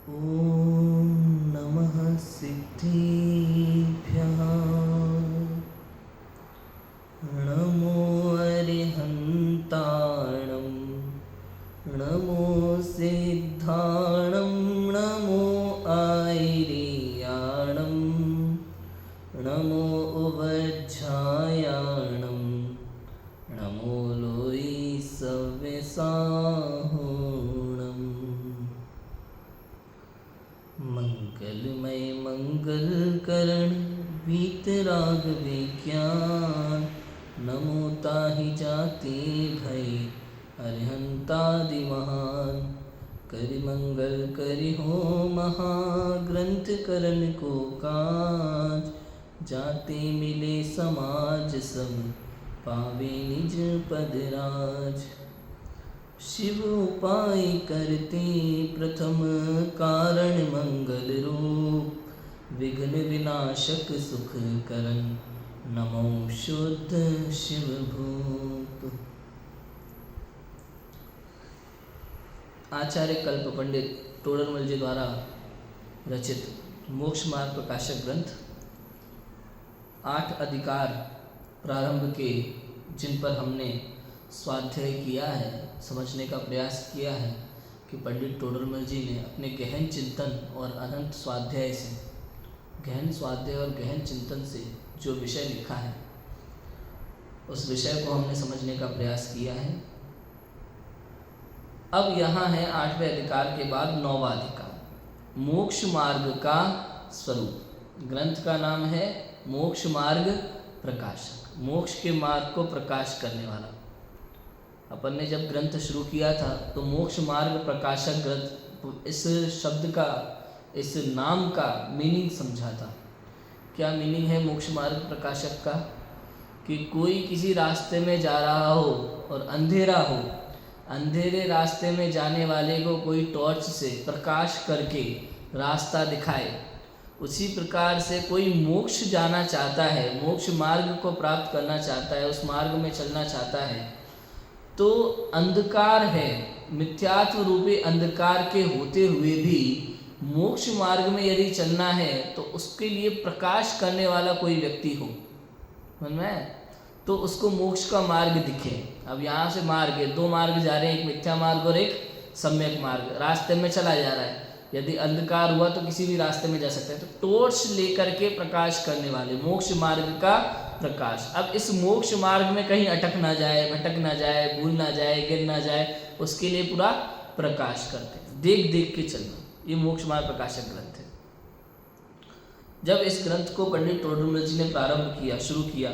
ॐ नमः सिद्धिभ्यः। नमो अरिहन्ताणं, नमो सिद्धाणं, नमो आयर्याणं, नमो उवज्झायाणं, नमो लोई सव्यसाहुणम्। मंगलमय मंगलकरण वीतराग विज्ञान, नमो ताहि जाति भय अरिहंतादि महान। करि मंगल करि हो महाग्रंथ करण को काज, जाते मिले समाज सब पावे निज पद राज। शिव उपाय करते प्रथम कारण मंगल रूप, विघ्न विनाशक सुख करन नमो शुद्ध शिव भूप। आचार्य कल्प पंडित टोडरमल जी द्वारा रचित मोक्ष मार्ग प्रकाशक ग्रंथ 8 अधिकार प्रारंभ के, जिन पर हमने स्वाध्याय किया है, समझने का प्रयास किया है कि पंडित टोडरमल जी ने अपने गहन चिंतन और अनंत स्वाध्याय से, गहन स्वाध्याय और गहन चिंतन से जो विषय लिखा है, उस विषय को हमने समझने का प्रयास किया है। अब यहाँ है 8वें अधिकार के बाद 9वां अधिकार, मोक्ष मार्ग का स्वरूप। ग्रंथ का नाम है मोक्ष मार्ग प्रकाशक, मोक्ष के मार्ग को प्रकाश करने वाला। अपन ने जब ग्रंथ शुरू किया था तो मोक्ष मार्ग प्रकाशक ग्रंथ, इस शब्द का, इस नाम का मीनिंग समझा था। क्या मीनिंग है मोक्ष मार्ग प्रकाशक का? कि कोई किसी रास्ते में जा रहा हो और अंधेरा हो, अंधेरे रास्ते में जाने वाले को कोई टॉर्च से प्रकाश करके रास्ता दिखाए। उसी प्रकार से कोई मोक्ष जाना चाहता है, मोक्ष मार्ग को प्राप्त करना चाहता है, उस मार्ग में चलना चाहता है, तो अंधकार है, मिथ्यात्व रूपी अंधकार के होते हुए भी मोक्ष मार्ग में यदि चलना है तो उसके लिए प्रकाश करने वाला कोई व्यक्ति हो, समझ में, तो उसको मोक्ष का मार्ग दिखे। अब यहाँ से मार्ग है, 2 मार्ग जा रहे हैं, एक मिथ्या मार्ग और एक सम्यक मार्ग, रास्ते में चला जा रहा है। यदि अंधकार हुआ तो किसी भी रास्ते में जा सकता है, तो टॉर्च लेकर के प्रकाश करने वाले, मोक्ष मार्ग का प्रकाश। अब इस मोक्ष मार्ग में कहीं अटक ना जाए, भटक ना जाए, भूल ना जाए, गिर ना जाए, उसके लिए पूरा प्रकाश करते हैं, देख देख के चलना। ये मोक्ष मार्ग प्रकाशक ग्रंथ है। जब इस ग्रंथ को पंडित टोडरमल जी ने प्रारंभ किया, शुरू किया,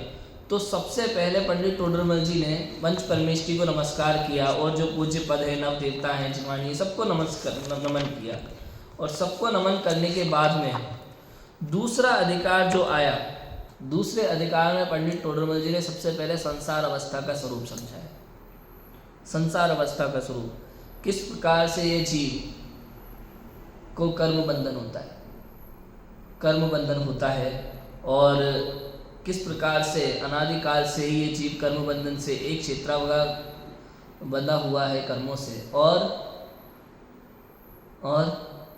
तो सबसे पहले पंडित टोडरमल जी ने पंच परमेष्ठी को नमस्कार किया और जो पूज्य पद है, नव देवता हैं, जिनवाणी, सबको नमन किया। और सबको नमन करने के बाद में दूसरा अधिकार जो आया, दूसरे अधिकार में पंडित टोडरमल जी ने सबसे पहले संसार अवस्था का स्वरूप समझाया। संसार अवस्था का स्वरूप, किस प्रकार से ये जीव को कर्म बंधन होता है, कर्म बंधन होता है, और किस प्रकार से अनादिकाल से ही ये जीव कर्म बंधन से एक क्षेत्रावगा बंधा हुआ है कर्मों से, और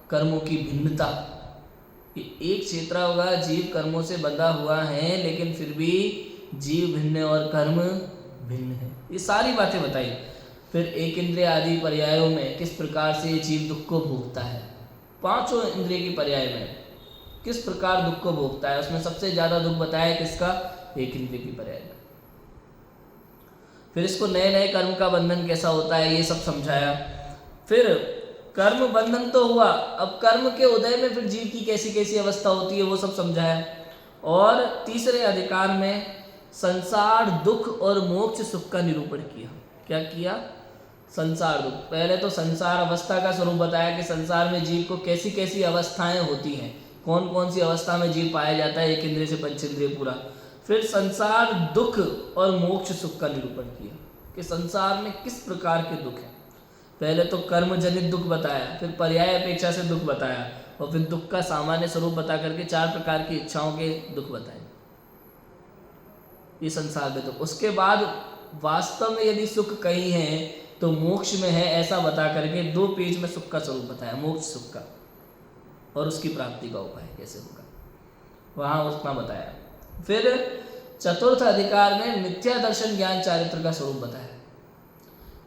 कर्मों की भिन्नता। एक क्षेत्रावगा जीव कर्मों से बंधा हुआ है, लेकिन फिर भी जीव भिन्न और कर्म भिन्न है। ये सारी बातें बताई। फिर एक इंद्रिय आदि पर्यायों में किस प्रकार से ये जीव दुख को भोगता है, 5 इंद्रिय की पर्याय में किस प्रकार दुख को भोगता है, उसमें सबसे ज्यादा दुख बताया किसका, एक इंद्रिय की पर्याय में। फिर इसको नए नए कर्म का बंधन कैसा होता है, ये सब समझाया। फिर कर्म बंधन तो हुआ, अब कर्म के उदय में फिर जीव की कैसी कैसी अवस्था होती है, वो सब समझाया। और तीसरे अधिकार में संसार दुख और मोक्ष सुख का निरूपण किया। क्या किया? संसार दुख। पहले तो संसार अवस्था का स्वरूप बताया कि संसार में जीव को कैसी कैसी अवस्थाएं होती हैं, कौन कौन सी अवस्था में जीव पाया जाता है, एक इंद्रिय से पंचेंद्रिय पूरा। फिर संसार दुख और मोक्ष सुख का निरूपण किया कि संसार में किस प्रकार के दुख हैं। पहले तो कर्म जनित दुख बताया, फिर पर्याय अपेक्षा से दुख बताया, और फिर दुख का सामान्य स्वरूप बता करके 4 प्रकार की इच्छाओं के दुख बताए। ये संसार में दुख। उसके बाद वास्तव में यदि सुख कहीं है तो मोक्ष में है, ऐसा बता करके 2 पेज में सुख का स्वरूप बताया, मोक्ष सुख का। और उसकी प्राप्ति का उपाय कैसे होगा, वहाँ उतना बताया। फिर चतुर्थ अधिकार में मिथ्या दर्शन ज्ञान चारित्र का स्वरूप बताया।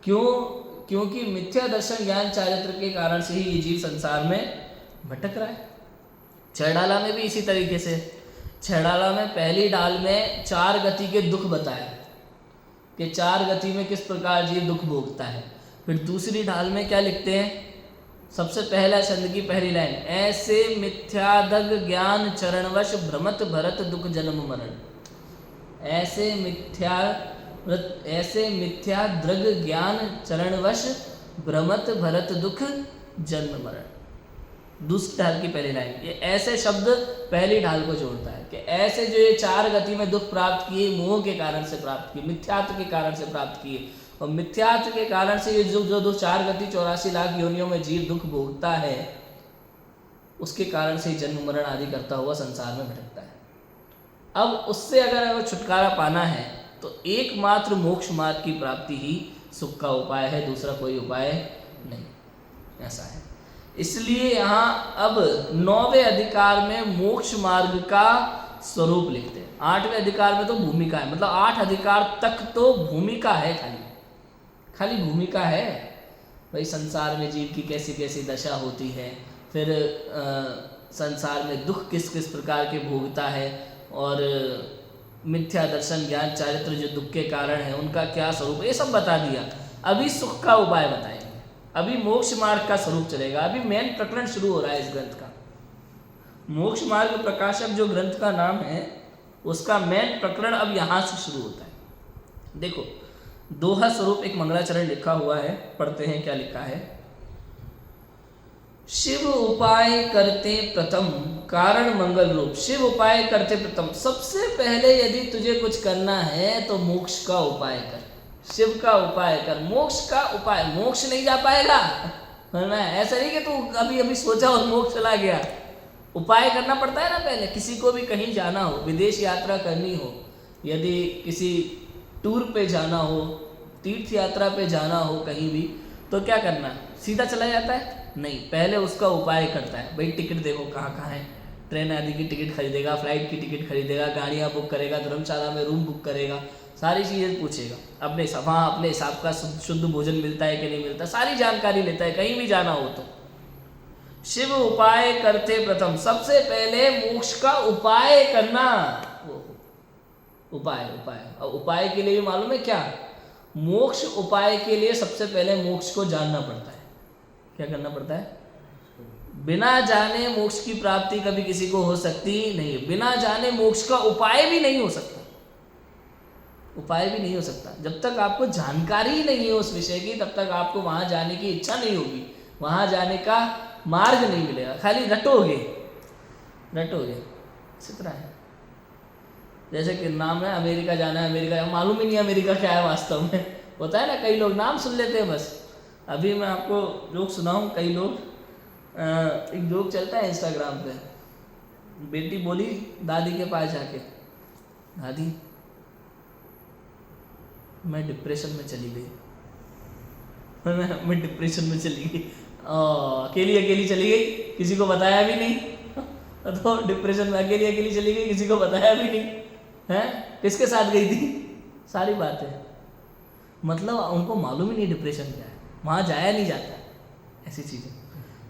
क्योंकि मिथ्या दर्शन ज्ञान चारित्र के कारण से ही ये जीव संसार में भटक रहा है। 6 डाला में भी इसी तरीके से, 6 डाला में पहली डाल में 4 गति के दुख बताए कि 4 गति में किस प्रकार जीव दुख भोगता है। फिर दूसरी डाल में क्या लिखते हैं, सबसे पहला छंद की पहली लाइन, ऐसे मिथ्यादग ज्ञान चरणवश भ्रमत भरत दुख जन्म मरण। ऐसे मिथ्या दृग ज्ञान चरणवश भ्रमत भरत दुख जन्म मरण। दूसरी ढाल की पहली लाइन, ये ऐसे शब्द पहली ढाल को जोड़ता है कि ऐसे जो ये 4 गति में दुख प्राप्त किए, मोह के कारण से प्राप्त किए, मिथ्यात्व के कारण से प्राप्त किए, और मिथ्यात्व के कारण से ये जो 4 गति 84 लाख योनियों में जीव दुख भोगता है, उसके कारण से जन्म मरण आदि करता हुआ संसार में भटकता है। अब उससे अगर छुटकारा पाना है तो एकमात्र मोक्ष मार्ग की प्राप्ति ही सुख का उपाय है, दूसरा कोई उपाय नहीं, ऐसा है। इसलिए यहाँ अब 9वें अधिकार में मोक्ष मार्ग का स्वरूप लिखते हैं। 8वें अधिकार में तो भूमिका है, मतलब 8 अधिकार तक तो भूमिका है, खाली भूमिका है। भाई संसार में जीव की कैसी कैसी दशा होती है, फिर संसार में दुख किस किस प्रकार के भोगता है, और मिथ्या दर्शन ज्ञान चारित्र जो दुख के कारण है उनका क्या स्वरूप, ये सब बता दिया। अभी सुख का उपाय बताएंगे, अभी मोक्ष मार्ग का स्वरूप चलेगा। अभी मेन प्रकरण शुरू हो रहा है इस ग्रंथ का। मोक्ष मार्ग प्रकाशक जो ग्रंथ का नाम है, उसका मेन प्रकरण अब यहाँ से शुरू होता है। देखो, दोहा स्वरूप एक मंगलाचरण लिखा हुआ है, पढ़ते हैं क्या लिखा है। शिव उपाय करते प्रथम कारण मंगल रूप। शिव उपाय करते प्रथम, सबसे पहले यदि तुझे कुछ करना है तो मोक्ष का उपाय कर, शिव का उपाय कर। मोक्ष का उपाय, मोक्ष नहीं जा पाएगा, ऐसा नहीं कि तू अभी अभी सोचा और मोक्ष चला गया। उपाय करना पड़ता है ना पहले। किसी को भी कहीं जाना हो, विदेश यात्रा करनी हो, यदि किसी टूर पे जाना हो, तीर्थ यात्रा पे जाना हो कहीं भी, तो क्या करना, सीधा चला जाता है? नहीं, पहले उसका उपाय करता है। भाई टिकट देखो कहाँ कहाँ है, ट्रेन आदि की टिकट खरीदेगा, फ्लाइट की टिकट खरीदेगा, गाड़ियाँ बुक करेगा, धर्मशाला में रूम बुक करेगा, सारी चीज़ें पूछेगा। अपने वहाँ अपने हिसाब का शुद्ध भोजन मिलता है कि नहीं मिलता, सारी जानकारी लेता है कहीं भी जाना हो तो। शिव उपाय करते प्रथम, सबसे पहले मोक्ष का उपाय करना। उपाय के लिए मालूम है क्या, मोक्ष उपाय के लिए सबसे पहले मोक्ष को जानना पड़ता है। क्या करना पड़ता है? बिना जाने मोक्ष की प्राप्ति कभी किसी को हो सकती नहीं है। बिना जाने मोक्ष का उपाय भी नहीं हो सकता, उपाय भी नहीं हो सकता। जब तक आपको जानकारी नहीं है उस विषय की, तब तक आपको वहां जाने की इच्छा नहीं होगी, वहां जाने का मार्ग नहीं मिलेगा। खाली रटोगे, इसी तरह है। जैसे कि नाम है अमेरिका जाना है, अमेरिका मालूम ही नहीं अमेरिका क्या है वास्तव में। होता है ना, कई लोग नाम सुन लेते हैं बस। अभी मैं आपको जोक सुनाऊं, कई लोग एक जोक चलता है इंस्टाग्राम पे। बेटी बोली दादी के पास जाके, दादी मैं डिप्रेशन में चली गई। मैं डिप्रेशन में चली गई, अकेली चली गई, किसी को बताया भी नहीं। तो डिप्रेशन में अकेली चली गई, किसी को बताया भी नहीं है। किसके साथ गई थी? सारी बात है, मतलब उनको मालूम ही नहीं डिप्रेशन क्या है, वहाँ जाया नहीं जाता, ऐसी चीज़ें।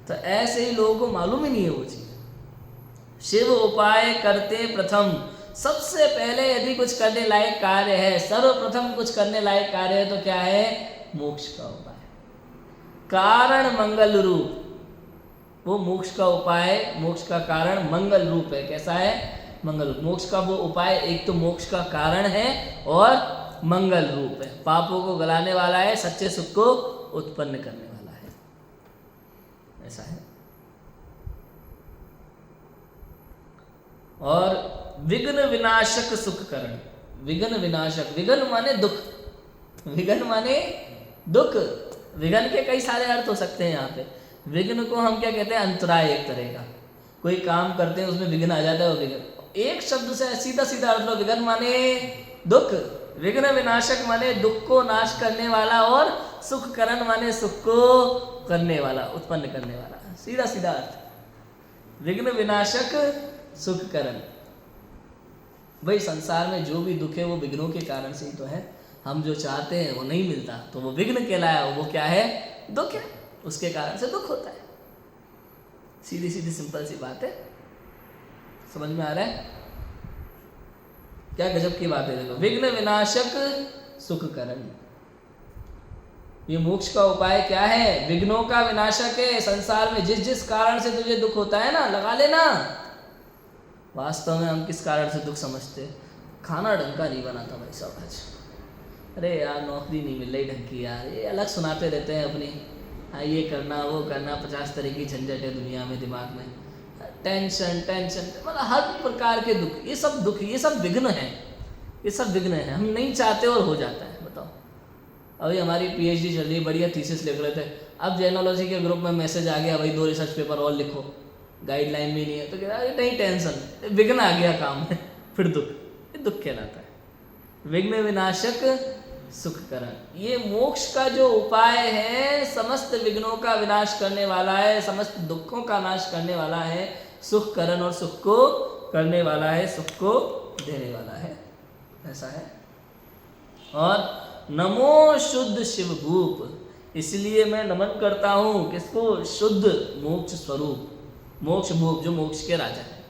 तो ऐसे ही लोगों को मालूम ही नहीं है वो चीज़। शिव उपाय करते प्रथम, सबसे पहले यदि कुछ करने लायक कार्य है, सर्वप्रथम कुछ करने लायक कार्य है तो क्या है? मोक्ष का उपाय। कारण मंगल रूप, वो मोक्ष का उपाय, मोक्ष का कारण मंगल रूप है। कैसा है? मंगल। मोक्ष का वो उपाय एक तो मोक्ष का कारण है और मंगल रूप है, पापों को गलाने वाला है, सच्चे सुख को उत्पन्न करने वाला है, ऐसा है। और विघ्न विनाशक सुख करण। विघ्न विनाशक, विघ्न माने दुख, विघ्न माने दुख। विघ्न के कई सारे अर्थ हो सकते हैं यहाँ पे। विघ्न को हम क्या कहते हैं? अंतराय, एक तरह का। कोई काम करते हैं उसमें विघ्न आ जाता है, वो विघ्न। एक शब्द से सीधा सीधा अर्थ लो, विघ्न माने दुख, विघ्न विनाशक माने दुख को नाश करने वाला, और सुख करण माने सुख को करने वाला, उत्पन्न करने वाला, सीधा सीधा अर्थ। विघ्न विनाशक सुख करण। भाई संसार में जो भी दुख है वो विघ्नों के कारण से ही तो है। हम जो चाहते हैं वो नहीं मिलता तो वो विघ्न कहलाया, वो क्या है? दुख है, उसके कारण से दुख होता है। सीधी सीधी सिंपल सी बात है, समझ में आ रहा है? क्या गजब की बात है। देखो, विघ्न विनाशक सुख करण, ये मोक्ष का उपाय क्या है? विघ्नों का विनाशक है। संसार में जिस जिस कारण से तुझे दुख होता है ना, लगा लेना। वास्तव में हम किस कारण से दुख समझते? खाना ढंग का नहीं बनाता भाई साहब आज, अरे यार नौकरी नहीं मिल रही ढंग की यार, ये अलग सुनाते रहते हैं अपनी, हाँ ये करना वो करना, 50 तरह की झंझट है दुनिया में, दिमाग में टेंशन टेंशन, मतलब हर प्रकार के दुख। ये सब दुख, ये सब विघ्न है, ये सब विघ्न है। हम नहीं चाहते और हो जाता है। बताओ, अभी हमारी पीएचडी चल रही, बढ़िया थीसिस लिख रहे थे, अब जेनोलॉजी के ग्रुप में मैसेज आ गया, भाई 2 रिसर्च पेपर और लिखो, गाइडलाइन भी नहीं है, तो कह रहा है नहीं टेंशन, विघ्न आ गया काम में, फिर दुख, ये दुख कहलाता है। विघ्न विनाशक सुख करण, ये मोक्ष का जो उपाय है, समस्त विघ्नों का विनाश करने वाला है, समस्त दुखों का नाश करने वाला है, सुख करण, और सुख को करने वाला है, सुख को देने वाला है, ऐसा है। और नमो शुद्ध शिवभूप, इसलिए मैं नमन करता हूँ किसको? शुद्ध मोक्ष स्वरूप, मोक्ष भूप, जो मोक्ष के राजा है,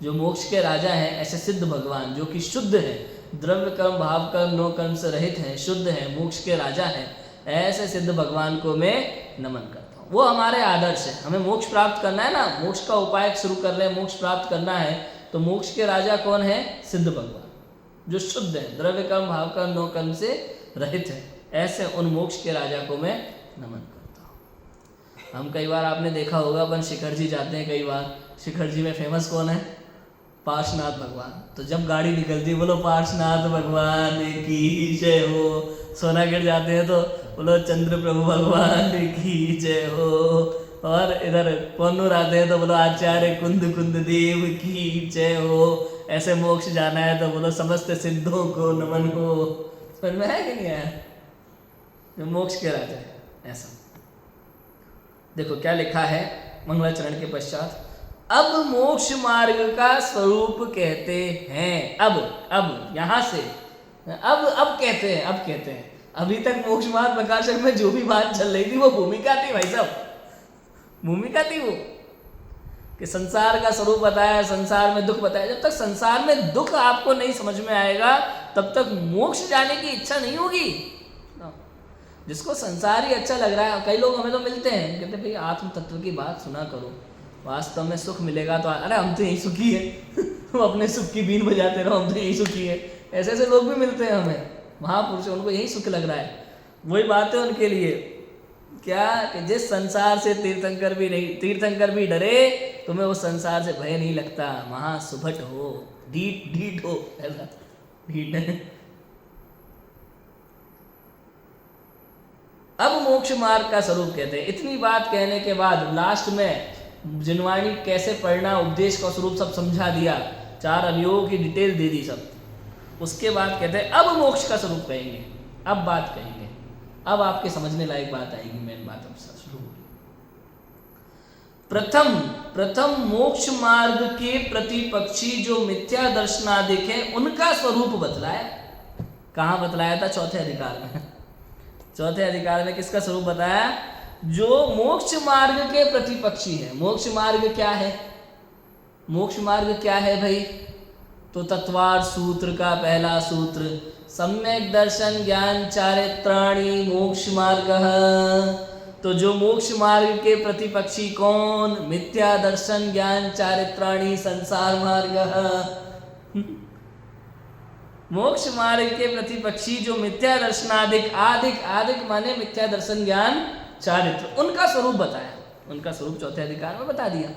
जो मोक्ष के राजा हैं, ऐसे सिद्ध भगवान जो कि शुद्ध है, द्रव्य कर्म भाव कर्म नो कर्म से रहित हैं, शुद्ध है, मोक्ष के राजा हैं, ऐसे सिद्ध भगवान को मैं नमन करता हूँ। वो हमारे आदर्श है। हमें मोक्ष प्राप्त करना है ना, मोक्ष का उपाय शुरू कर रहे हैं, मोक्ष प्राप्त करना है, तो मोक्ष के राजा कौन है? सिद्ध भगवान, जो शुद्ध है, द्रव्य कर्म भाव कर्म नो कर्म से रहित है, ऐसे उन मोक्ष के राजा को मैं नमन करता हूँ। हम कई बार, आपने देखा होगा, अपन शिखर जी जाते हैं, कई बार शिखर जी में फेमस कौन है? पार्श्वनाथ भगवान। तो जब गाड़ी निकलती, बोलो पार्श्वनाथ भगवान की जय हो। सोनागढ़ जाते हैं तो बोलो चंद्र प्रभु भगवान की जय हो। और इधर पन्नूर आते हैं तो बोलो आचार्य कुंद कुंद देव की जय हो। ऐसे मोक्ष जाना है तो बोलो समस्त सिद्धों को नमन हो। समझ में है कि नहीं आया? जो मोक्ष के राजा है, ऐसा। देखो क्या लिखा है मंगलाचरण के पश्चात, अब मोक्ष मार्ग का स्वरूप कहते हैं। अब यहां से अब कहते हैं। अभी तक मोक्ष मार्ग प्रकाशक में जो भी बात चल रही थी वो भूमिका थी भाई साहब, भूमिका थी वो, कि संसार का स्वरूप बताया, संसार में दुख बताया। जब तक संसार में दुख आपको नहीं समझ में आएगा तब तक मोक्ष जाने की इच्छा नहीं होगी। जिसको संसार ही अच्छा लग रहा है, कई लोग हमें तो मिलते हैं, कहते भाई आत्म तत्व की बात सुना करो, वास्तव में सुख मिलेगा तो, अरे हम तो यही सुखी है तुम अपने सुख की बीन बजाते रहो, हम तो यही सुखी है। ऐसे ऐसे लोग भी मिलते हैं हमें, महापुरुष, उनको यही सुख लग रहा है। वही बात है उनके लिए, क्या कि जिस संसार से तीर्थंकर भी डरे, तुम्हें उस संसार से भय नहीं लगता। महासुभट हो, ढीठ हो, ऐसा ढीठ है। अब मोक्ष मार्ग का स्वरूप कहते हैं। इतनी बात कहने के बाद लास्ट में जिनवाणी कैसे पढ़ना, उपदेश का स्वरूप सब समझा दिया, 4 अवयवों की डिटेल दे दी सब। उसके बाद कहते हैं अब मोक्ष का स्वरूप कहेंगे, अब बात कहेंगे, अब आपके समझने लायक बात आएगी, मेन बात अब शुरू होगी। प्रथम मोक्ष मार्ग के प्रतिपक्षी जो मिथ्या दर्शनादिक है, उनका स्वरूप बतलाया। कहाँ बतलाया था? चौथे अधिकार में। चौथे अधिकार में किसका स्वरूप बताया? जो मोक्ष मार्ग के प्रतिपक्षी है। मोक्ष मार्ग क्या है? मोक्ष मार्ग क्या है भाई? तो तत्वार्थ सूत्र का पहला सूत्र, सम्यक दर्शन ज्ञान चारित्राणि मोक्ष मार्ग। तो जो मोक्ष मार्ग के प्रतिपक्षी कौन? मिथ्या दर्शन ज्ञान चारित्राणि संसार मार्ग। मोक्ष मार्ग के प्रतिपक्षी जो मिथ्या दर्शनादिक, आदिक माने मिथ्या दर्शन ज्ञान चारित्र, उनका स्वरूप बताया। उनका स्वरूप चौथे अधिकार में बता दिया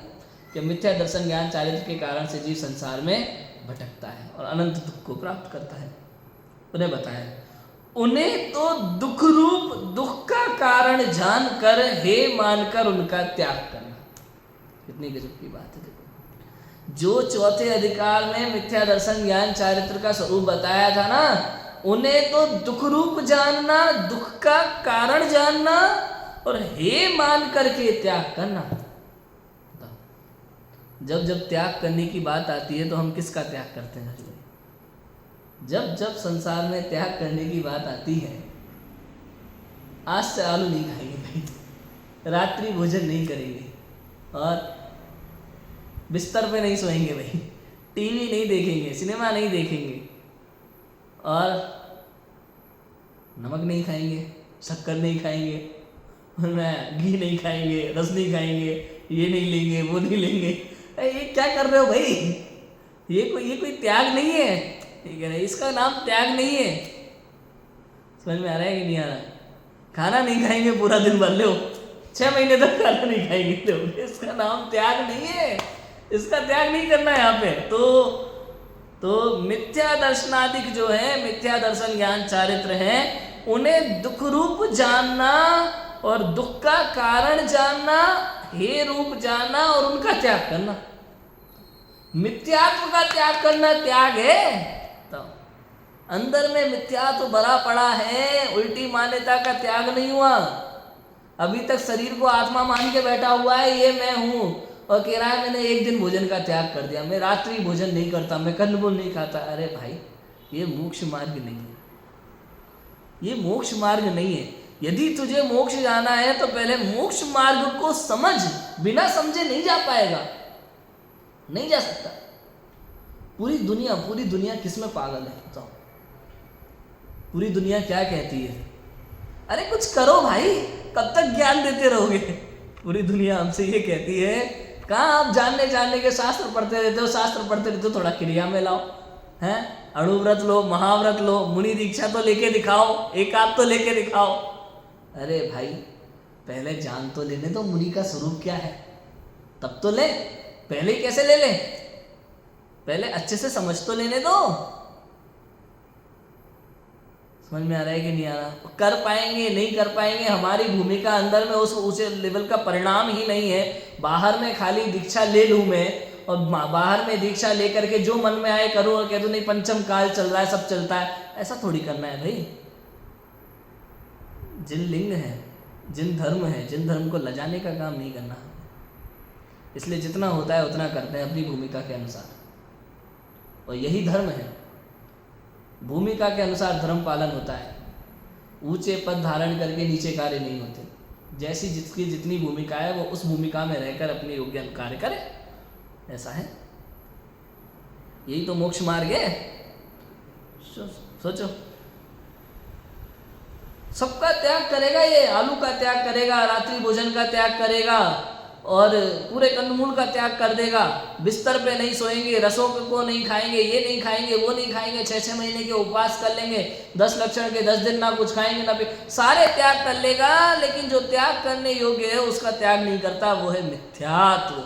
कि मिथ्या दर्शन ज्ञान चारित्र के कारण से जीव संसार में भटकता है और अनंत दुख को प्राप्त करता है। उन्हें बताया, उन्हें तो दुख रूप दुख का कारण जानकर, हे मानकर उनका त्याग करना। कितनी गजब की बात है। देखो, जो चौथे अधिकार में मिथ्या दर्शन ज्ञान चारित्र का स्वरूप बताया था ना, उन्हें तो दुख रूप जानना, दुख का कारण जानना और हे मान करके त्याग करना। जब जब त्याग करने की बात आती है तो हम किसका त्याग करते हैं? जब जब संसार में त्याग करने की बात आती है, आज से आलू नहीं खाएंगे भाई, रात्रि भोजन नहीं करेंगे, और बिस्तर पे नहीं सोएंगे भाई, टीवी नहीं देखेंगे, सिनेमा नहीं देखेंगे, और नमक नहीं खाएंगे, शक्कर नहीं खाएंगे, घी नहीं खाएंगे, रस नहीं खाएंगे, ये नहीं लेंगे, वो नहीं लेंगे। ये क्या कर रहे हो भाई? ये कोई त्याग नहीं है, ठीक है ना? इसका नाम त्याग नहीं है। समझ में आ रहा है कि नहीं आ रहा? खाना नहीं खाएंगे पूरा दिन भर, लो 6 महीने तक खाना नहीं खाएंगे, लो, इसका नाम त्याग नहीं है, इसका त्याग नहीं करना है यहाँ पे। तो मिथ्या दर्शनादिक जो है, मिथ्या दर्शन ज्ञान चारित्र है, उन्हें दुख रूप जानना और दुख का कारण जानना, हे रूप जानना और उनका त्याग करना। मिथ्यात्व का त्याग करना त्याग है। तो अंदर में मिथ्यात्व भरा पड़ा है, उल्टी मान्यता का त्याग नहीं हुआ। अभी तक शरीर को आत्मा मान के बैठा हुआ है, ये मैं हूं, और कह रहा है मैंने एक दिन भोजन का त्याग कर दिया, मैं रात्रि भोजन नहीं करता, मैं कंदमूल नहीं खाता। अरे भाई, ये मोक्ष मार्ग नहीं है, ये मोक्ष मार्ग नहीं है। यदि तुझे मोक्ष जाना है तो पहले मोक्ष मार्ग को समझ, बिना समझे नहीं जा पाएगा, नहीं जा सकता। पूरी दुनिया किस में पागल है बताओ? पूरी दुनिया क्या कहती है? अरे कुछ करो भाई, कब तक ज्ञान देते रहोगे? पूरी दुनिया हमसे ये कहती है, कहाँ आप जानने के शास्त्र पढ़ते रहते हो, शास्त्र पढ़ते रहते हो, थोड़ा क्रिया में लाओ, हैं? अणुव्रत लो, महाव्रत लो, मुनि दीक्षा तो लेके दिखाओ, एक आध तो लेके दिखाओ। अरे भाई, पहले जान तो लेने दो मुनि का स्वरूप क्या है, तब तो ले। पहले ही कैसे ले ले? पहले अच्छे से समझ तो लेने दो। समझ में आ रहा है कि नहीं आ रहा? कर पाएंगे नहीं कर पाएंगे, हमारी भूमिका अंदर में उस लेवल का परिणाम ही नहीं है। बाहर में खाली दीक्षा ले लूँ मैं, और बाहर में दीक्षा लेकर के जो मन में आए करूँ, और कह दो नहीं पंचम काल चल रहा है, सब चलता है, ऐसा थोड़ी करना है भाई। जिन लिंग है, जिन धर्म है, जिन धर्म को लजाने का काम नहीं करना। इसलिए जितना होता है उतना करते हैं अपनी भूमिका के अनुसार, और यही धर्म है। भूमिका के अनुसार धर्म पालन होता है। ऊंचे पद धारण करके नीचे कार्य नहीं होते। जैसी जिसकी जितनी भूमिका है वो उस भूमिका में रहकर अपने योग्य कार्य करे, ऐसा है। यही तो मोक्ष मार्ग है। सोचो, सबका त्याग करेगा, ये आलू का त्याग करेगा, रात्रि भोजन का त्याग करेगा, और पूरे कंदमूल का त्याग कर देगा। बिस्तर पे नहीं सोएंगे, रसों को नहीं खाएंगे, ये नहीं खाएंगे, वो नहीं खाएंगे, 6-6 महीने के उपवास कर लेंगे, 10 लक्षण के 10 दिन ना कुछ खाएंगे ना सारे त्याग कर लेगा। लेकिन जो त्याग करने योग्य है उसका त्याग नहीं करता, वो है मिथ्यात्व।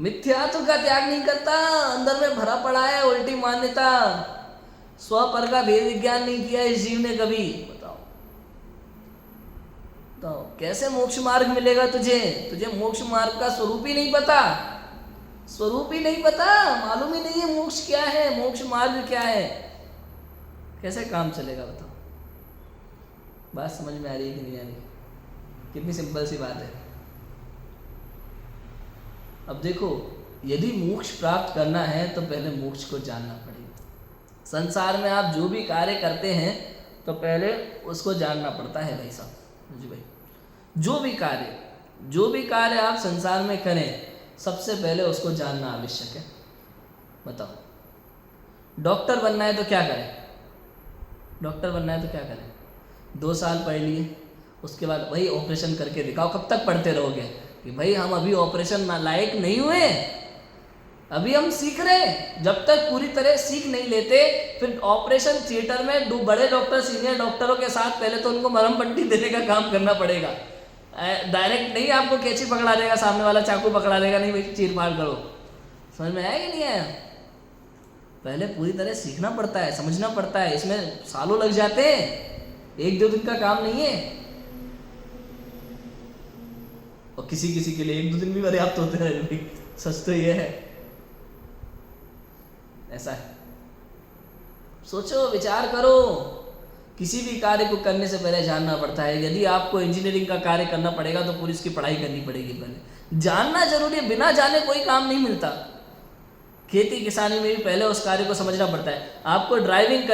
मिथ्यात्व का त्याग नहीं करता, अंदर में भरा पड़ा है उल्टी मान्यता। स्व पर का भेद विज्ञान नहीं किया इस जीव ने कभी। तो कैसे मोक्ष मार्ग मिलेगा तुझे? तुझे मोक्ष मार्ग का स्वरूप ही नहीं पता, स्वरूप ही नहीं पता, मालूम ही नहीं है मोक्ष क्या है, मोक्ष मार्ग क्या है, कैसे काम चलेगा बताओ? बात समझ में आ रही है कि नहीं आ रही? कितनी सिंपल सी बात है। अब देखो, यदि मोक्ष प्राप्त करना है तो पहले मोक्ष को जानना पड़ेगा। संसार में आप जो भी कार्य करते हैं तो पहले उसको जानना पड़ता है भाई साहब, जी भाई। जो भी कार्य आप संसार में करें, सबसे पहले उसको जानना आवश्यक है। बताओ, डॉक्टर बनना है तो क्या करें? डॉक्टर बनना है तो क्या करें? 2 साल पढ़ लिए, उसके बाद वही ऑपरेशन करके दिखाओ। कब तक पढ़ते रहोगे कि भाई हम अभी ऑपरेशन लायक नहीं हुए, अभी हम सीख रहे हैं। जब तक पूरी तरह सीख नहीं लेते, फिर ऑपरेशन थिएटर में बड़े डॉक्टर, सीनियर डॉक्टरों के साथ पहले तो उनको मरहम पट्टी देने का काम करना पड़ेगा। डायरेक्ट नहीं आपको कैंची पकड़ा देगा, सामने वाला चाकू पकड़ा देगा, नहीं भाई चीर फाड़ करो। समझ में आया कि नहीं आया? पहले पूरी तरह सीखना पड़ता है, समझना पड़ता है। इसमें सालों लग जाते हैं, 1-2 दिन का काम नहीं है। और किसी के लिए 1-2 दिन भी पर्याप्त होते हैं भाई, सच तो ये है, ऐसा है। सोचो, विचार करो, किसी भी कार्य को करने से पहले जानना पड़ता है। यदि आपको इंजीनियरिंग का कार्य करना पड़ेगा तो पूरी उसकी पढ़ाई करनी पड़ेगी, पहले जानना जरूरी है, बिना जाने कोई काम नहीं मिलता। खेती किसानी में भी पहले उस कार्य को समझना पड़ता है। आपको ड्राइविंग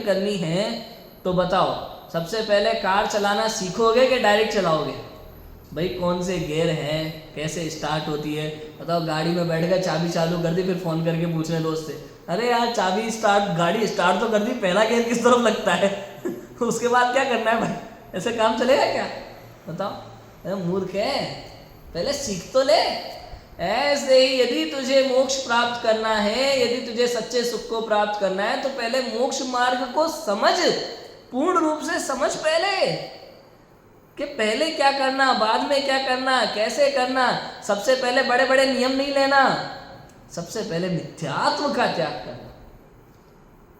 करनी है तो बताओ, सबसे पहले कार चलाना सीखोगे कि डायरेक्ट चलाओगे? भाई कौन से गियर हैं, कैसे स्टार्ट होती है, बताओ। गाड़ी में बैठ गए, चाबी चालू कर दी, फिर फ़ोन करके पूछ रहे दोस्त से, अरे यार चाबी स्टार्ट, गाड़ी स्टार्ट तो कर दी, पहला गियर किस तरफ लगता है? उसके बाद क्या करना है भाई? ऐसे काम चलेगा क्या? बताओ। अरे मूर्ख है, पहले सीख तो ले। ऐसे ही यदि तुझे मोक्ष प्राप्त करना है, यदि तुझे सच्चे सुख को प्राप्त करना है, तो पहले मोक्ष मार्ग को समझ, पूर्ण रूप से समझ पहले, कि पहले क्या करना, बाद में क्या करना, कैसे करना। सबसे पहले बड़े बड़े नियम नहीं लेना, सबसे पहले मिथ्यात्व का त्याग करना,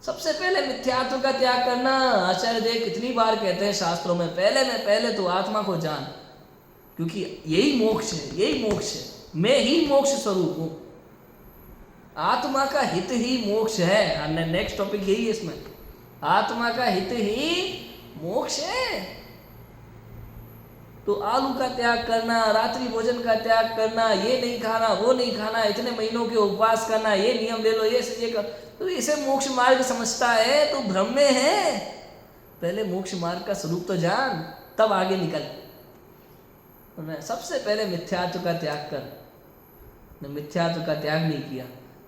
सबसे पहले मिथ्यात्व का त्याग करना। आचार्य देव कितनी बार कहते हैं शास्त्रों में, पहले तो आत्मा को जान, क्योंकि यही मोक्ष है, यही मोक्ष है। मैं ही मोक्ष स्वरूप हूं, आत्मा का हित ही मोक्ष है। नेक्स्ट टॉपिक यही है इसमें, आत्मा का हित ही मोक्ष है। तो आलू का त्याग करना, रात्रि भोजन का त्याग करना, ये नहीं खाना, वो नहीं खाना, इतने महीनों के उपवास करना, ये नियम ले लो, ये कर, तो इसे मोक्ष मार्ग समझता है तो भ्रम में है। पहले मोक्ष मार्ग का स्वरूप तो जान, तब आगे निकल। सबसे पहले मिथ्यात्व का त्याग कर। मिथ्यात्व का त्याग नहीं किया,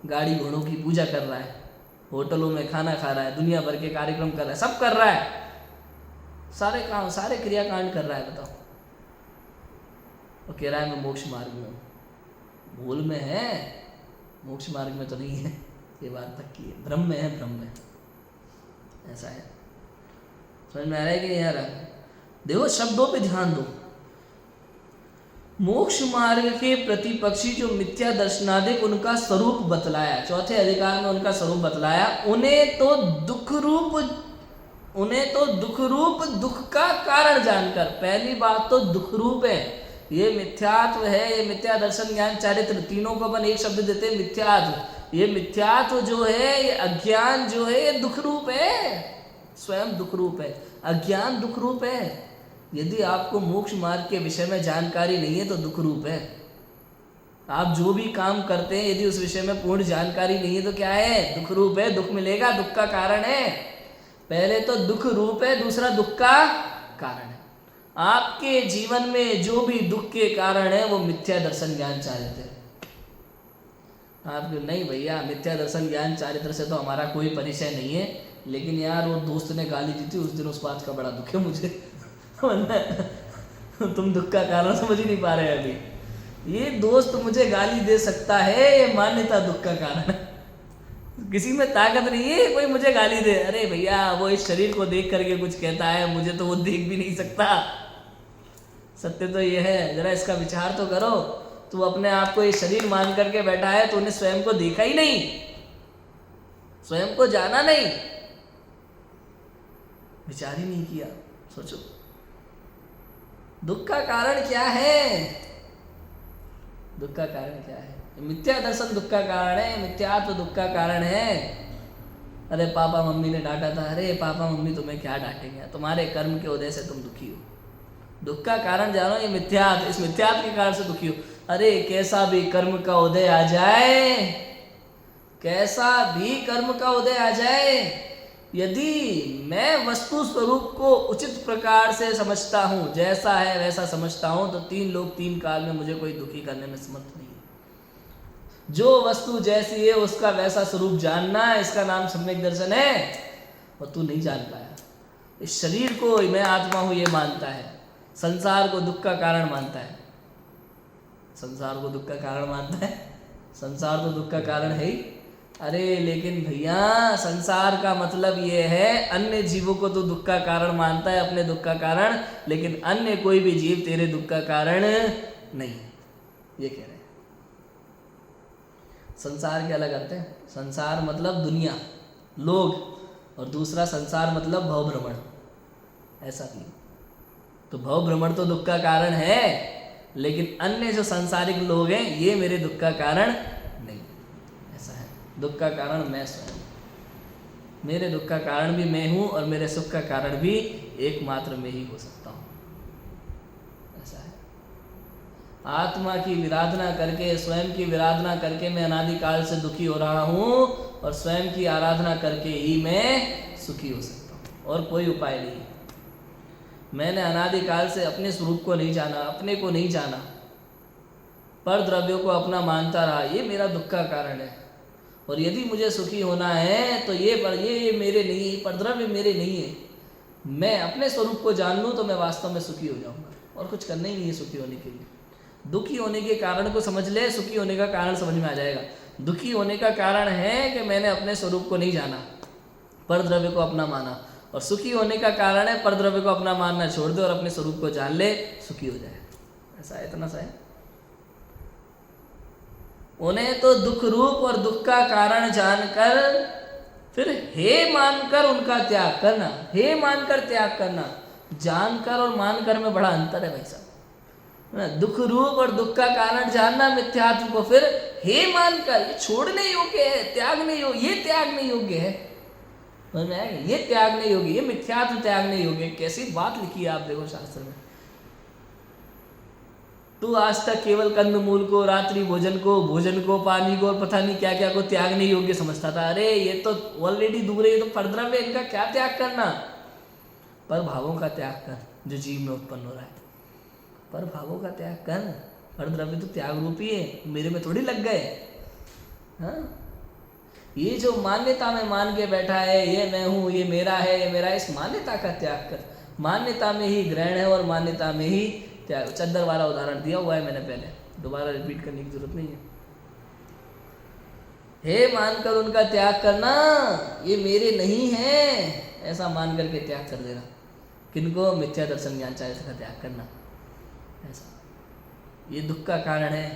गाड़ी घोड़ों की पूजा कर रहा है, होटलों में खाना खा रहा है, दुनिया भर के कार्यक्रम कर रहा है, सब कर रहा है, सारे काम, सारे क्रियाकांड कर रहा है, बताओ, और कह रहा है मैं मोक्ष मार्ग में हूँ। भूल में है, मोक्ष मार्ग में तो नहीं है, ये बात तक की है, भ्रम में है, भ्रम में। ऐसा है, समझ में आ रहा है कि नहीं आ रहा? देखो शब्दों पे ध्यान दो। मोक्ष मार्ग के प्रतिपक्षी जो मिथ्या दर्शनादिक उनका स्वरूप बतलाया, चौथे अधिकार में उनका स्वरूप बतलाया, उन्हें तो दुख रूप दुख का कारण जानकर, पहली बात तो दुख रूप है, ये मिथ्यात्व है, ये मिथ्या दर्शन ज्ञान चारित्र, तीनों को अपन एक शब्द देते हैं मिथ्यात्व। ये मिथ्यात्व जो है, ये अज्ञान जो है, ये दुख रूप है, स्वयं दुख रूप है, अज्ञान दुख रूप है। यदि आपको मोक्ष मार्ग के विषय में जानकारी नहीं है तो दुख रूप है। आप जो भी काम करते हैं, यदि उस विषय में पूर्ण जानकारी नहीं है तो क्या है? दुख रूप है, दुख मिलेगा, दुख का कारण है। पहले तो दुख रूप है, दूसरा दुख का कारण है। आपके जीवन में जो भी दुख के कारण है वो मिथ्या दर्शन ज्ञान चारित्र है। आपको नहीं भैया, मिथ्या दर्शन ज्ञान चारित्र से तो हमारा कोई परिचय नहीं है, लेकिन यार वो दोस्त ने गाली दी थी उस दिन, उस बात का बड़ा दुख है मुझे। तुम दुख का कारण समझ ही नहीं पा रहे अभी। ये दोस्त मुझे गाली दे सकता है, ये मान्यता दुख का कारण है। किसी में ताकत नहीं है कोई मुझे गाली दे, अरे भैया वो इस शरीर को देख करके कुछ कहता है, मुझे तो वो देख भी नहीं सकता। सत्य तो ये है, जरा इसका विचार तो करो। तू अपने आप को ये शरीर मान करके बैठा है, तूने स्वयं को देखा ही नहीं, स्वयं को जाना नहीं, विचार ही नहीं किया। सोचो दुख का कारण क्या है? दुख का कारण क्या है? मिथ्या दर्शन दुख का कारण है, मिथ्यात्व दुख का कारण है। अरे पापा मम्मी ने डांटा था, अरे पापा मम्मी तुम्हें क्या डांटेंगे, तुम्हारे कर्म के उदय से तुम दुखी हो। दुख का कारण जानो ये मिथ्यात्व, इस मिथ्यात्व के कारण से दुखी हो। अरे कैसा भी कर्म का उदय आ जाए, कैसा भी कर्म का उदय आ जाए, यदि मैं वस्तु स्वरूप को उचित प्रकार से समझता हूँ, जैसा है वैसा समझता हूँ, तो तीन लोग तीन काल में मुझे कोई दुखी करने में समर्थ नहीं है। जो वस्तु जैसी है उसका वैसा स्वरूप जानना, इसका नाम सम्यक दर्शन है। और तू नहीं जान पाया। इस शरीर को मैं आत्मा हूँ ये मानता है, संसार को दुख का कारण मानता है, संसार को दुख का कारण मानता है, संसार तो दुख का कारण है ही। अरे लेकिन भैया संसार का मतलब ये है, अन्य जीवों को तो दुख का कारण मानता है, अपने दुख का कारण, लेकिन अन्य कोई भी जीव तेरे दुख का कारण नहीं है, ये कह रहे हैं। संसार के अलग अर्थ है। संसार मतलब दुनिया, लोग, और दूसरा संसार मतलब भव भ्रमण, ऐसा भी। तो भव भ्रमण तो दुख का कारण है, लेकिन अन्य जो सांसारिक लोग हैं ये मेरे दुख का कारण नहीं। ऐसा है, दुख का कारण मैं स्वयं, मेरे दुख का कारण भी मैं हूँ और मेरे सुख का कारण भी एकमात्र मैं ही हो सकता हूँ। ऐसा है। आत्मा की विराधना करके, स्वयं की विराधना करके मैं अनादिकाल से दुखी हो रहा हूँ और स्वयं की आराधना करके ही मैं सुखी हो सकता हूँ, और कोई उपाय नहीं। मैंने अनादिकाल से अपने स्वरूप को नहीं जाना, अपने को नहीं जाना, पर द्रव्यों को अपना मानता रहा। ये मेरा दुख का कारण है। और यदि मुझे सुखी होना है तो ये मेरे नहीं है, पर द्रव्य मेरे नहीं है। मैं अपने स्वरूप को जान लूँ तो मैं वास्तव में सुखी हो जाऊँगा, और कुछ करना ही नहीं है सुखी होने के लिए। दुखी होने के कारण को समझ ले, सुखी होने का कारण समझ में आ जाएगा। दुखी होने का कारण है कि मैंने अपने स्वरूप को नहीं जाना, पर द्रव्य को अपना माना, और सुखी होने का कारण है पर द्रव्य को अपना मानना छोड़ दे और अपने स्वरूप को जान ले, सुखी हो जाए। ऐसा है, इतना सा है। उन्हें तो दुख रूप और दुख का कारण जानकर फिर हे मानकर उनका त्याग करना। हे मानकर त्याग करना, जानकर और मानकर में बड़ा अंतर है भाई साहब। दुख रूप और दुख का कारण जानना मिथ्यात्व को, फिर हे मानकर, ये छोड़ने योग्य है, त्यागने योग्य, ये त्यागने योग्य है। समझ में आएगा? ये त्यागने योग्य, ये मिथ्यात्व त्यागने योग्य। कैसी बात लिखी है आप देखो शास्त्र में। तू आज तक केवल कंदमूल को, रात्रि भोजन को, पानी को और पता नहीं क्या क्या को त्यागने योग्य समझता था। अरे ये तो ऑलरेडी दूर है, ये तो परद्रव्य, इनका क्या त्याग करना। पर भावों का त्याग कर जो जीव में उत्पन्न हो रहा है। पर भावों का त्याग कर, पर द्रव्य तो त्याग रूपी है, मेरे में थोड़ी लग गए। हाँ, ये जो मान्यता में मान के बैठा है, ये मैं हूँ, ये मेरा है, ये मेरा है, इस मान्यता का त्याग कर। मान्यता में ही ग्रहण है और मान्यता में ही त्याग। चद्दर वाला उदाहरण दिया हुआ है मैंने पहले, दोबारा रिपीट करने की जरूरत नहीं है। हे मानकर उनका त्याग करना, ये मेरे नहीं है, ऐसा मान करके त्याग कर देना। किनको? मिथ्या दर्शन ज्ञान चाहे का त्याग करना। ऐसा, ये दुख का कारण है,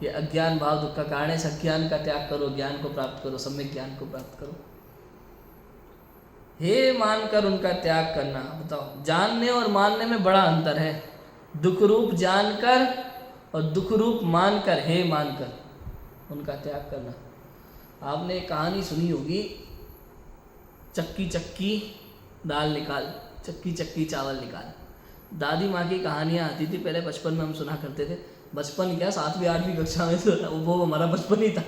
ये अज्ञान भाव दुख का कारण है। इस अज्ञान का त्याग करो, ज्ञान को प्राप्त करो, सम्यक ज्ञान को प्राप्त करो। हे मानकर उनका त्याग करना। बताओ, जानने और मानने में बड़ा अंतर है। दुख रूप जानकर और दुख रूप मानकर, हे मानकर उनका त्याग करना। आपने एक कहानी सुनी होगी, चक्की चक्की दाल निकाल, चक्की चक्की चावल निकाल। दादी माँ की कहानियाँ आती थी पहले, बचपन में हम सुना करते थे। बचपन क्या, 7वीं 8वीं कक्षा में तो वो हमारा बचपन ही था।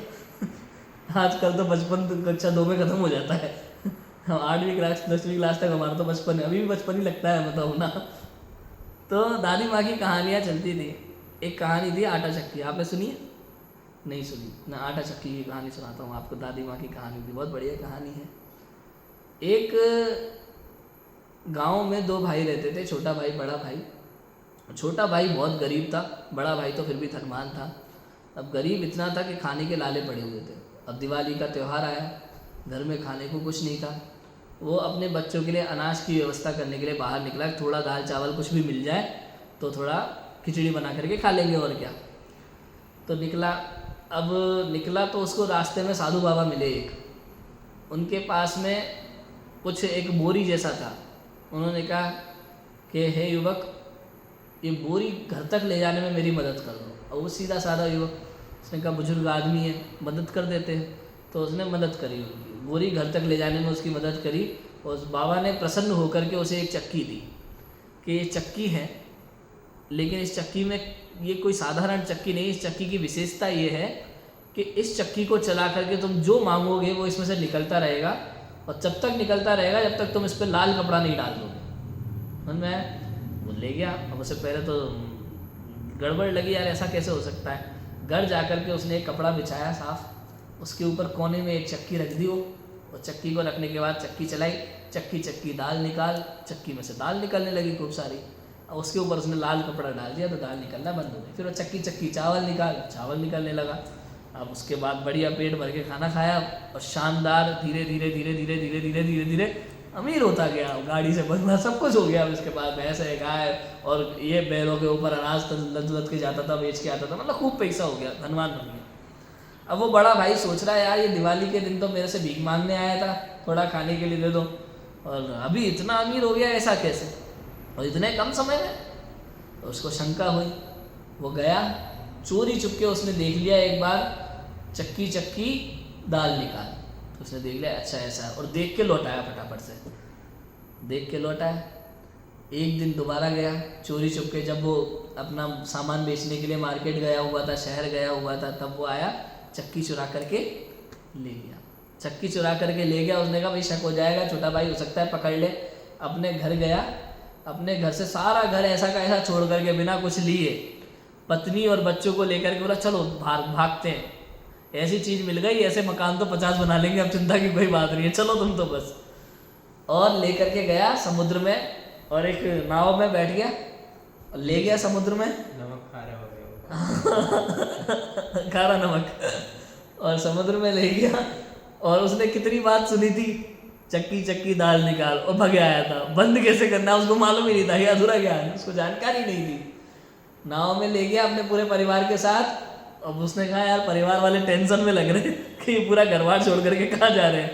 आजकल तो बचपन तो कक्षा 2 में ख़त्म हो जाता है। 8वीं क्लास 10वीं क्लास तक हमारा तो बचपन है, अभी भी बचपन ही लगता है, बताओ ना। तो दादी माँ की कहानियाँ चलती थी। एक कहानी थी आटा चक्की, आपने सुनी है? नहीं सुनी ना? आटा चक्की की कहानी सुनाता हूँ आपको। दादी माँ की कहानी थी, बहुत बढ़िया कहानी है। एक गांव में 2 भाई रहते थे, छोटा भाई बड़ा भाई। छोटा भाई बहुत गरीब था, बड़ा भाई तो फिर भी धनवान था। अब गरीब इतना था कि खाने के लाले पड़े हुए थे। अब दिवाली का त्यौहार आया, घर में खाने को कुछ नहीं था। वो अपने बच्चों के लिए अनाज की व्यवस्था करने के लिए बाहर निकला, थोड़ा दाल चावल कुछ भी मिल जाए तो थोड़ा खिचड़ी बना करके खा लेंगे, और क्या। तो निकला। अब निकला तो उसको रास्ते में साधु बाबा मिले एक। उनके पास में कुछ एक बोरी जैसा था। उन्होंने कहा कि हे युवक, ये बोरी घर तक ले जाने में मेरी मदद कर दो। और वो सीधा साधा युवक, उसने कहा बुजुर्ग आदमी है, मदद कर देते हैं। तो उसने मदद करी, उनकी बोरी घर तक ले जाने में उसकी मदद करी। और उस बाबा ने प्रसन्न होकर के उसे एक चक्की दी कि ये चक्की है, लेकिन इस चक्की में ये कोई साधारण चक्की नहीं। इस चक्की की विशेषता ये है कि इस चक्की को चला करके तुम जो मांगोगे वो इसमें से निकलता रहेगा, और जब तक निकलता रहेगा जब तक तुम इस पर लाल कपड़ा नहीं डाल दोगे। समझ में? वो ले गया। अब उसे पहले तो गड़बड़ लगी, यार ऐसा कैसे हो सकता है। घर जा कर के उसने एक कपड़ा बिछाया साफ, उसके ऊपर कोने में एक चक्की रख दी। वो चक्की को रखने के बाद चक्की चलाई, चक्की चक्की दाल निकाल, चक्की में से दाल निकलने लगी खूब सारी। और उसके ऊपर उसने लाल कपड़ा डाल दिया तो दाल निकलना बंद हो गई। फिर वो चक्की चक्की चावल निकाल, चावल निकलने लगा। अब उसके बाद बढ़िया पेट भर के खाना खाया और शानदार धीरे धीरे धीरे धीरे धीरे धीरे धीरे धीरे अमीर होता गया। गाड़ी से बंगला सब कुछ हो गया। अब इसके बाद भैंस है, गाय, और ये बैलों के ऊपर अनाज लद लद के जाता था, बेच के आता था, मतलब खूब पैसा हो गया, धनवान बन गया। अब वो बड़ा भाई सोच रहा है, यार ये दिवाली के दिन तो मेरे से भीख मांगने आया था, थोड़ा खाने के लिए दे दो, और अभी इतना अमीर हो गया, ऐसा कैसे, और इतने कम समय में। तो उसको शंका हुई। वो गया, चोरी चुपके उसने देख लिया एक बार, चक्की चक्की दाल निकाल। उसने देख लिया अच्छा ऐसा है, और देख के लौटाया फटाफट से, देख के लौटाया। एक दिन दोबारा गया चोरी छुपके, जब वो अपना सामान बेचने के लिए मार्केट गया हुआ था, शहर गया हुआ था, तब वो आया चक्की चुरा करके ले गया। चक्की चुरा करके ले गया, उसने कहा भाई शक हो जाएगा, छोटा भाई हो सकता है पकड़ ले। अपने घर गया, अपने घर से सारा घर ऐसा का ऐसा छोड़ करके बिना कुछ लिए पत्नी और बच्चों को लेकर के बोला चलो भागते हैं, ऐसी चीज़ मिल गई, ऐसे मकान तो 50 बना लेंगे, अब चिंता की कोई बात नहीं है, चलो तुम तो बस। और लेकर के गया समुद्र में, और एक नाव में बैठ गया और ले गया समुद्र में, नमक खारा हो गया खारा नमक, और समुद्र में ले गया। और उसने कितनी बात सुनी थी, चक्की चक्की दाल निकाल, और भग आया था। बंद कैसे करना उसको मालूम ही नहीं था, ये अधूरा ज्ञान, उसको जानकारी नहीं थी। नाव में ले गया अपने पूरे परिवार के साथ। अब उसने कहा यार परिवार वाले टेंशन में लग रहे कि ये पूरा घर बार छोड़ करके कहाँ जा रहे हैं,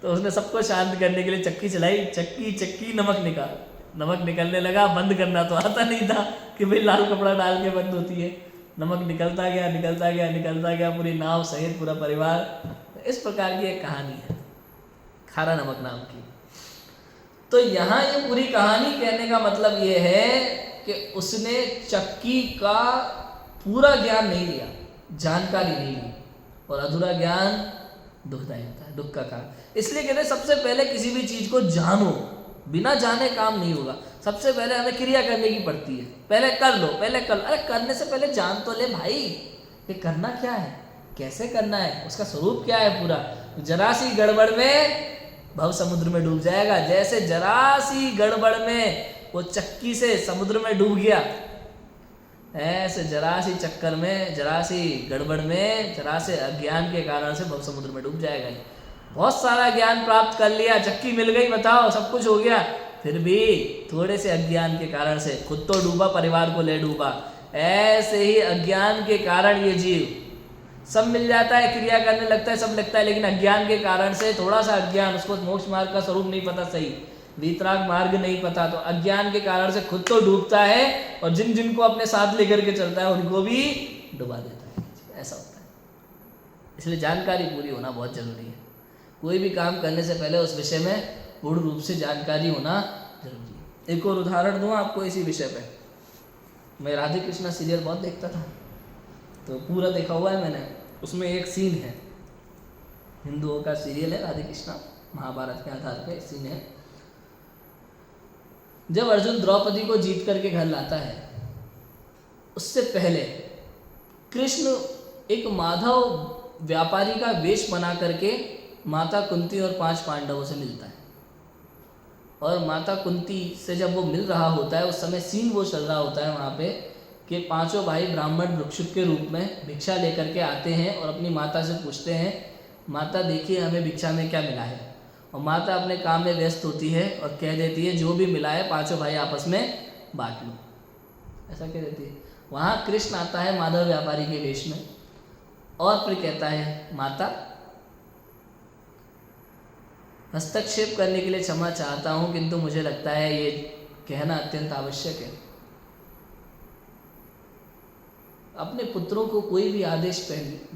तो उसने सबको शांत करने के लिए चक्की चलाई, चक्की चक्की नमक निकाल, नमक निकलने लगा। बंद करना तो आता नहीं था कि भाई लाल कपड़ा डाल के बंद होती है, नमक निकलता गया निकलता गया निकलता गया, पूरी नाव सहित पूरा परिवार। इस प्रकार की एक कहानी है खारा नमक नाम की। तो यहाँ ये पूरी कहानी कहने का मतलब ये है कि उसने चक्की का पूरा ज्ञान नहीं लिया, जानकारी नहीं ली, और अधूरा ज्ञान दुखदायी होता है, दुख का कारण। इसलिए कहते हैं सबसे पहले किसी भी चीज को जानो, बिना जाने काम नहीं होगा। सबसे पहले हमें क्रिया करने की पड़ती है, पहले कर लो, पहले कर लो। अरे करने से पहले जान तो ले भाई कि करना क्या है, कैसे करना है, उसका स्वरूप क्या है पूरा। जरा सी गड़बड़ में भव समुद्र में डूब जाएगा। जैसे जरा सी गड़बड़ में वो चक्की से समुद्र में डूब गया, ऐसे जरा सी चक्कर में, जरा सी गड़बड़ में, जरा से अज्ञान के कारण से भव समुद्र में डूब जाएगा। बहुत सारा ज्ञान प्राप्त कर लिया, चक्की मिल गई, बताओ सब कुछ हो गया, फिर भी थोड़े से अज्ञान के कारण से खुद तो डूबा, परिवार को ले डूबा। ऐसे ही अज्ञान के कारण ये जीव सब मिल जाता है, क्रिया करने लगता है, सब लगता है, लेकिन अज्ञान के कारण से, थोड़ा सा अज्ञान, उसको मोक्ष मार्ग का स्वरूप नहीं पता, सही वीतराग मार्ग नहीं पता, तो अज्ञान के कारण से खुद तो डूबता है, और जिन जिनको अपने साथ लेकर के चलता है उनको भी डुबा देता है। ऐसा होता है। इसलिए जानकारी पूरी होना बहुत जरूरी है। कोई भी काम करने से पहले उस विषय में पूर्ण रूप से जानकारी होना जरूरी है। एक और उदाहरण दूँ आपको इसी विषय पे। मैं राधे कृष्णा सीरियल बहुत देखता था, तो पूरा देखा हुआ है मैंने। उसमें एक सीन है, हिंदुओं का सीरियल है राधे कृष्णा, महाभारत के आधार पे सीन है। जब अर्जुन द्रौपदी को जीत करके घर लाता है, उससे पहले कृष्ण एक माधव व्यापारी का वेश बना करके माता कुंती और 5 पांडवों से मिलता है। और माता कुंती से जब वो मिल रहा होता है, उस समय सीन वो चल रहा होता है वहाँ पे कि 5 भाई ब्राह्मण भिक्षुक के रूप में भिक्षा लेकर के आते हैं और अपनी माता से पूछते हैं, माता देखिए हमें भिक्षा में क्या मिला है। और माता अपने काम में व्यस्त होती है और कह देती है जो भी मिला है 5 भाई आपस में बांट लो, ऐसा कह देती है। वहाँ कृष्ण आता है माधव व्यापारी के वेश में, और फिर कहता है माता हस्तक्षेप करने के लिए क्षमा चाहता हूँ, किंतु मुझे लगता है ये कहना अत्यंत आवश्यक है। अपने पुत्रों को कोई भी आदेश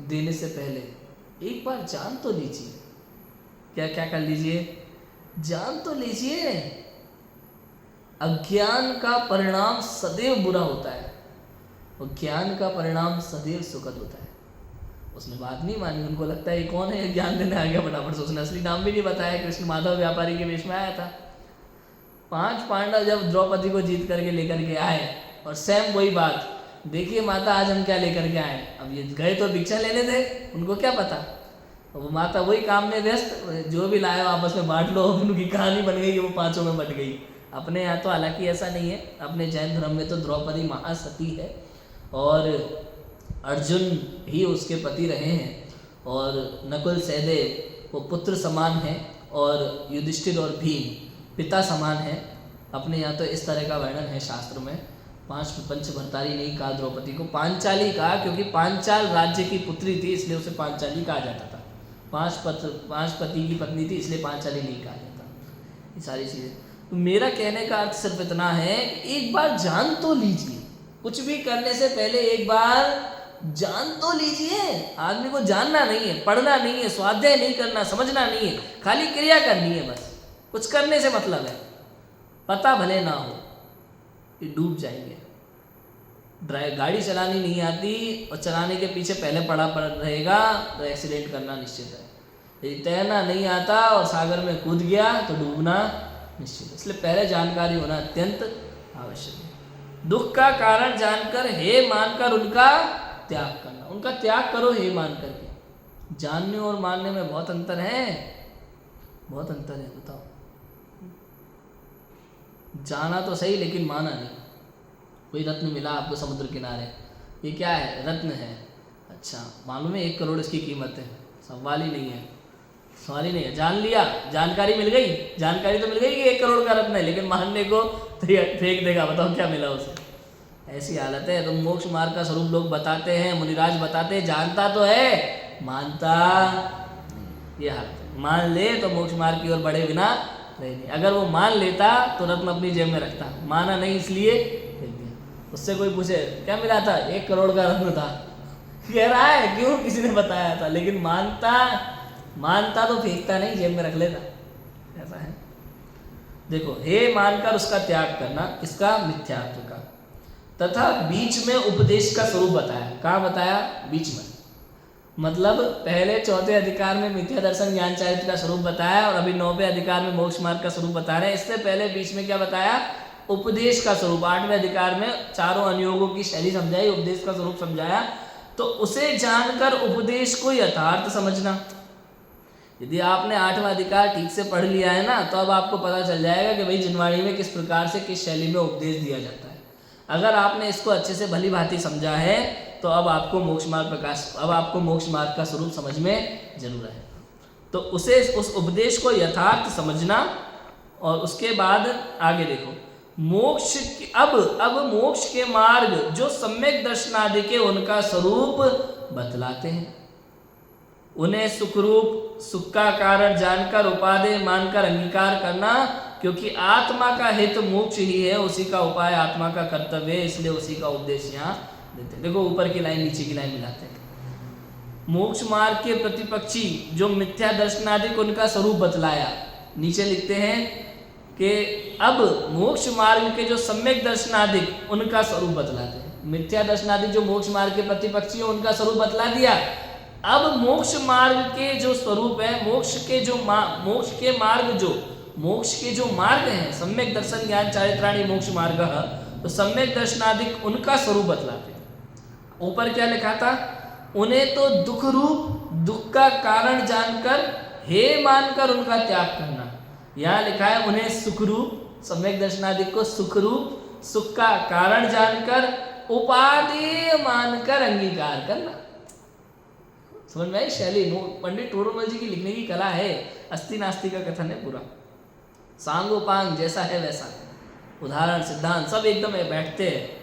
देने से पहले एक बार जान तो लीजिए। क्या क्या कर लीजिए? जान तो लीजिए। अज्ञान का परिणाम सदैव बुरा होता है और ज्ञान का परिणाम सदैव सुखद होता है। उसने बात नहीं मानी, उनको लगता है ये कौन है, ज्ञान देने आ गया फटाफट से। उसने असली नाम भी नहीं बताया, कृष्ण माधव व्यापारी के वेश में आया था। 5 पांडव जब द्रौपदी को जीत करके लेकर के आए, और सेम वही बात, देखिए माता आज हम क्या लेकर के आए। अब ये गए तो भिक्षा लेने थे, उनको क्या पता, वो माता वही काम में व्यस्त, जो भी लाए आपस में बांट लो। उनकी कहानी बन गई, वो 5 में बट गई। अपने यहाँ तो हालांकि ऐसा नहीं है, अपने जैन धर्म में तो द्रौपदी महासती है और अर्जुन ही उसके पति रहे हैं, और नकुल सहदेव वो पुत्र समान हैं, और युधिष्ठिर और भीम पिता समान हैं। अपने यहाँ तो इस तरह का वर्णन है शास्त्र में। 5 पंचभर्तारी नहीं कहा द्रौपदी को, पांचाली कहा, क्योंकि पांचाल राज्य की पुत्री थी इसलिए उसे पांचाली कहा जाता था। 5 पति की पत्नी थी इसलिए पांचाली नहीं कहा जाता। ये सारी चीज़ें, तो मेरा कहने का अर्थ सिर्फ इतना है कि एक बार जान तो लीजिए। कुछ भी करने से पहले एक बार जान तो लीजिए। आदमी को जानना नहीं है, पढ़ना नहीं है, स्वाध्याय नहीं करना, समझना नहीं है, खाली क्रिया करनी है बस। कुछ करने से मतलब है, पता भले ना हो, ये डूब जाएंगे। गाड़ी चलानी नहीं आती और चलाने के पीछे पहले पड़ा रहेगा तो एक्सीडेंट करना निश्चित है। यदि तैरना नहीं आता और सागर में कूद गया तो डूबना निश्चित है। इसलिए पहले जानकारी होना अत्यंत आवश्यक है। दुख का कारण जानकर हे मानकर उनका त्याग करना। उनका त्याग करो हे मान करके। जानने और मानने में बहुत अंतर है, बहुत अंतर है। बताओ, जाना तो सही लेकिन माना नहीं। कोई रत्न मिला आपको समुद्र किनारे, ये क्या है? रत्न है। अच्छा, मालूम है 1 करोड़ इसकी कीमत है? सवाल ही नहीं है, सवाल ही नहीं है। जान लिया, जानकारी मिल गई, जानकारी तो मिल गई कि 1 करोड़ का रत्न है, लेकिन मानने को तो फेंक देगा। बताओ क्या मिला उसे? ऐसी हालत है। तो मोक्ष मार्ग का स्वरूप लोग बताते हैं, मुनिराज बताते हैं, जानता तो है, मानता नहीं। ये हालत है। मान ले तो मोक्ष मार्ग की ओर बढ़े बिना रहे नहीं। अगर वो मान लेता तो रत्न अपनी जेब में रखता, माना नहीं इसलिए फेंक दिया। उससे कोई पूछे क्या मिला था? 1 करोड़ का रत्न था। कह रहा है क्यों? किसी ने बताया था। लेकिन मानता तो फेंकता नहीं, जेब में रख लेता। ऐसा है। देखो, हे मानकर उसका त्याग करना, इसका मिथ्यात्व का, तथा बीच में उपदेश का स्वरूप बताया। कहाँ बताया? बीच में। मतलब पहले 4थे अधिकार में मिथ्या दर्शन ज्ञान चारित्र का स्वरूप बताया और अभी 9वें अधिकार में मोक्ष मार्ग का स्वरूप बता रहे हैं। इससे पहले बीच में क्या बताया? उपदेश का स्वरूप। 8वें अधिकार में चारों अनुयोगों की शैली समझाई, उपदेश का स्वरूप समझाया। तो उसे जानकर उपदेश को यथार्थ समझना। यदि आपने 8वां अधिकार ठीक से पढ़ लिया है ना, तो अब आपको पता चल जाएगा कि भाई जिनवाणी में किस प्रकार से, किस शैली में उपदेश दिया जाता है। अगर आपने इसको अच्छे से भली भांति समझा है तो अब आपको मोक्ष मार्ग का स्वरूप समझ में जरूर है। तो उस उपदेश को यथार्थ समझना। और उसके बाद आगे देखो, अब मोक्ष के मार्ग जो सम्यक दर्शनादि के उनका स्वरूप बतलाते हैं। उन्हें सुखरूप, सुख का कारण जानकर उपादेय मानकर अंगीकार करना, क्योंकि आत्मा का हित मोक्ष ही है, उसी का उपाय आत्मा का कर्तव्य है, इसलिए उसी का उपदेश यहाँ देते हैं। देखो, ऊपर की लाइन नीचे की लाइन मिलाते हैं। मोक्ष मार्ग के प्रतिपक्षी जो मिथ्या दर्शनादिक उनका स्वरूप बतलाया, नीचे लिखते हैं कि अब मोक्ष मार्ग के जो सम्यक दर्शनादिक उनका स्वरूप बतलाते हैं। मिथ्या दर्शनादिक जो मोक्ष मार्ग के प्रतिपक्षी है उनका स्वरूप बतला दिया। अब मोक्ष मार्ग के जो स्वरूप है, मोक्ष के जो मार्ग हैं, सम्यक दर्शन ज्ञान चारित्राणि मोक्ष मार्ग, तो सम्यक दर्शनादिक उनका स्वरूप बतलाते हैं। ऊपर क्या लिखा था? उन्हें तो दुख रूप, दुख का कारण जानकर हे मानकर उनका त्याग करना। यहाँ लिखा है उन्हें सुख रूप, सम्यक दर्शनादिक को सुख रूप, सुख का कारण जानकर उपादेय मानकर अंगीकार करना। समझ में आई शैली? पंडित टोडरमल जी की लिखने की कला है। अस्ति नास्ति का कथन है पूरा, सांगोपांग जैसा है वैसा, उदाहरण सिद्धांत सब एकदम बैठते हैं।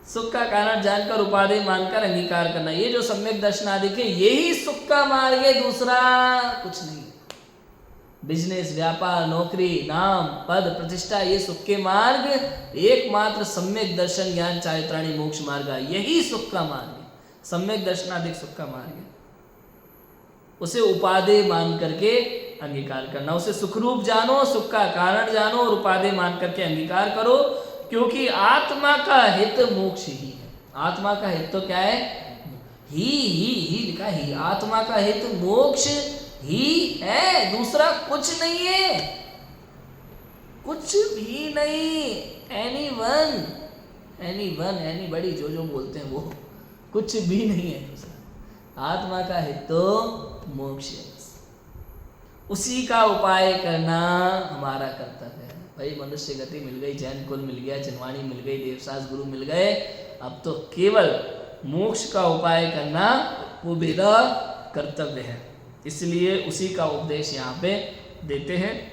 सुख का कारण जानकर उपादेय मानकर अंगीकार करना, ये जो सम्यक दर्शनादिक है यही सुख का मार्ग है, दूसरा कुछ नहीं। बिजनेस, व्यापार, नौकरी, नाम, पद, प्रतिष्ठा, ये सुख के मार्ग एकमात्र सम्यक दर्शन ज्ञान चारित्राणि मोक्ष मार्ग, यही सुख का मार्ग है। सम्यक दर्शनादिक सुख का मार्ग है, उसे उपादेय मान करके अंगीकार करना। उसे सुखरूप जानो, सुख का कारण जानो और उपादेय मान करके अंगीकार करो, क्योंकि आत्मा का हित मोक्ष ही है। आत्मा का हित तो क्या है? ही लिखा ही। आत्मा का हित मोक्ष ही है, दूसरा कुछ नहीं है, कुछ भी नहीं। एनीबडी जो बोलते हैं वो, कुछ भी नहीं है दूसरा। आत्मा का हित तो मोक्ष है, उसी का उपाय करना हमारा कर्तव्य है। भाई मनुष्य गति मिल गई, जैन कुल मिल गया, जिनवाणी मिल गई, देवसास गुरु मिल गए, अब तो केवल मोक्ष का उपाय करना वो मेरा कर्तव्य है। इसलिए उसी का उपदेश यहाँ पे देते हैं।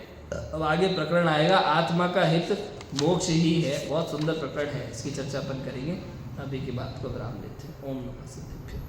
अब आगे प्रकरण आएगा, आत्मा का हित मोक्ष ही है, बहुत सुंदर प्रकरण है, इसकी चर्चा अपन करेंगे। अभी की बात को विराम देते हैं। ओम नमः सिद्धेभ्यो।